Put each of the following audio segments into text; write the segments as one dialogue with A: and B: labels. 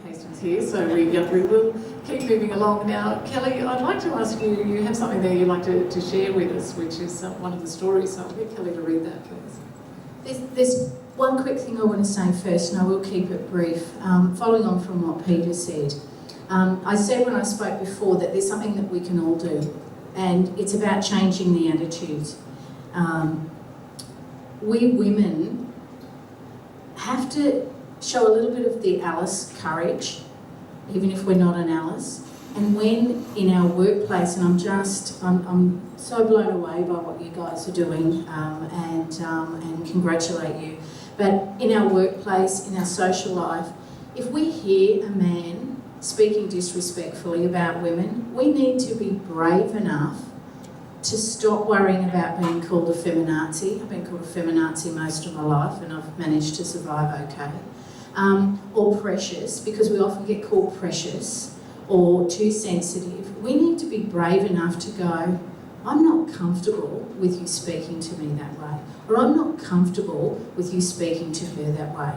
A: Hastings here, so we will keep moving along. Now, Kellie, I'd like to ask you, you have something there you'd like to share with us, which is one of the stories, so I'll get Kellie to read that, please.
B: There's one quick thing I want to say first, and I will keep it brief. Following on from what Peter said, I said when I spoke before that there's something that we can all do, and it's about changing the attitudes. We women have to show a little bit of the Alice courage, even if we're not an Alice. And when in our workplace, and I'm so blown away by what you guys are doing, and congratulate you. But in our workplace, in our social life, if we hear a man speaking disrespectfully about women, we need to be brave enough to stop worrying about being called a feminazi. I've been called a feminazi most of my life, and I've managed to survive okay. Or precious, because we often get called precious, or too sensitive. We need to be brave enough to go, I'm not comfortable with you speaking to me that way, or I'm not comfortable with you speaking to her that way.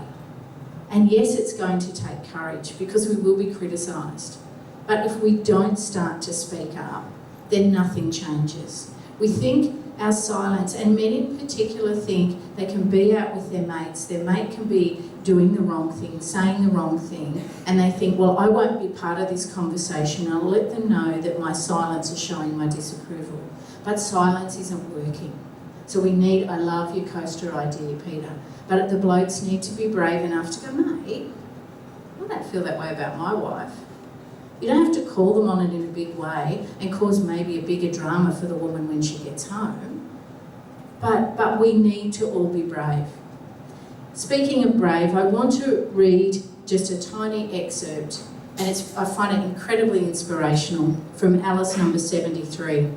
B: And yes, it's going to take courage, because we will be criticised. But if we don't start to speak up, then nothing changes. We think our silence, and men in particular think they can be out with their mates, their mate can be doing the wrong thing, saying the wrong thing, and they think, well, I won't be part of this conversation, I'll let them know that my silence is showing my disapproval. But silence isn't working. So we need, I love your coaster idea, Peter, but the blokes need to be brave enough to go, mate, I don't feel that way about my wife. You don't have to call them on it in a big way and cause maybe a bigger drama for the woman when she gets home. But we need to all be brave. Speaking of brave, I want to read just a tiny excerpt, and I find it incredibly inspirational, from Alice number 73.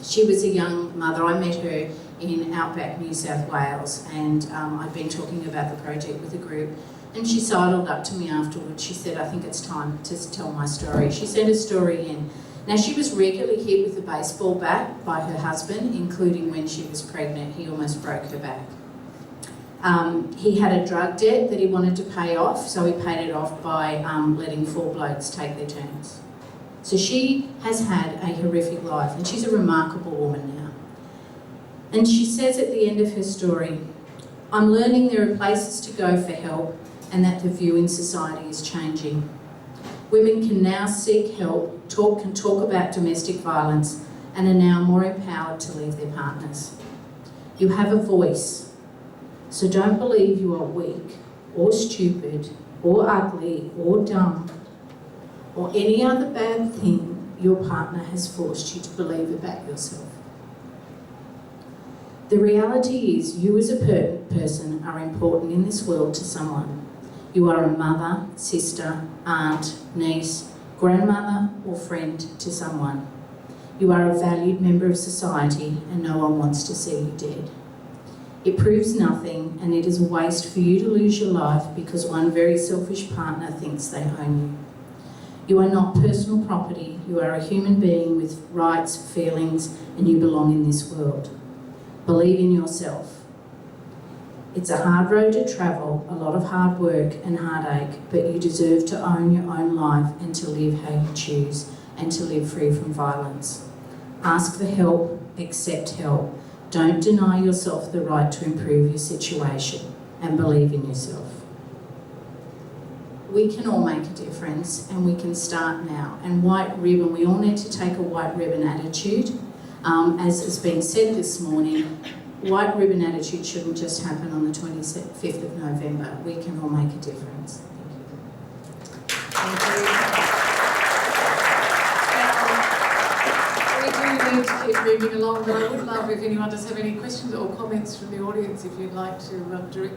B: She was a young mother. I met her in outback New South Wales, and I'd been talking about the project with a group, and she sidled up to me afterwards. She said, I think it's time to tell my story. She sent a story in. Now, she was regularly hit with a baseball bat by her husband, including when she was pregnant. He almost broke her back. He had a drug debt that he wanted to pay off, so he paid it off by letting 4 blokes take their turns. So she has had a horrific life, and she's a remarkable woman now. And she says at the end of her story, I'm learning there are places to go for help, and that the view in society is changing. Women can now seek help, can talk about domestic violence, and are now more empowered to leave their partners. You have a voice, so don't believe you are weak, or stupid, or ugly, or dumb, or any other bad thing your partner has forced you to believe about yourself. The reality is you as a person are important in this world to someone. You are a mother, sister, aunt, niece, grandmother, or friend to someone. You are a valued member of society, and no one wants to see you dead. It proves nothing, and it is a waste for you to lose your life because one very selfish partner thinks they own you. You are not personal property. You are a human being with rights, feelings, and you belong in this world. Believe in yourself. It's a hard road to travel, a lot of hard work and heartache, but you deserve to own your own life and to live how you choose and to live free from violence. Ask for help, accept help. Don't deny yourself the right to improve your situation, and believe in yourself. We can all make a difference, and we can start now. And white ribbon, we all need to take a white ribbon attitude. As has been said this morning, white ribbon attitude shouldn't just happen on the 25th of November. We can all make a difference. Thank you.
A: We do need to keep moving along, but I would love if anyone does have any questions or comments from the audience, if you'd like to direct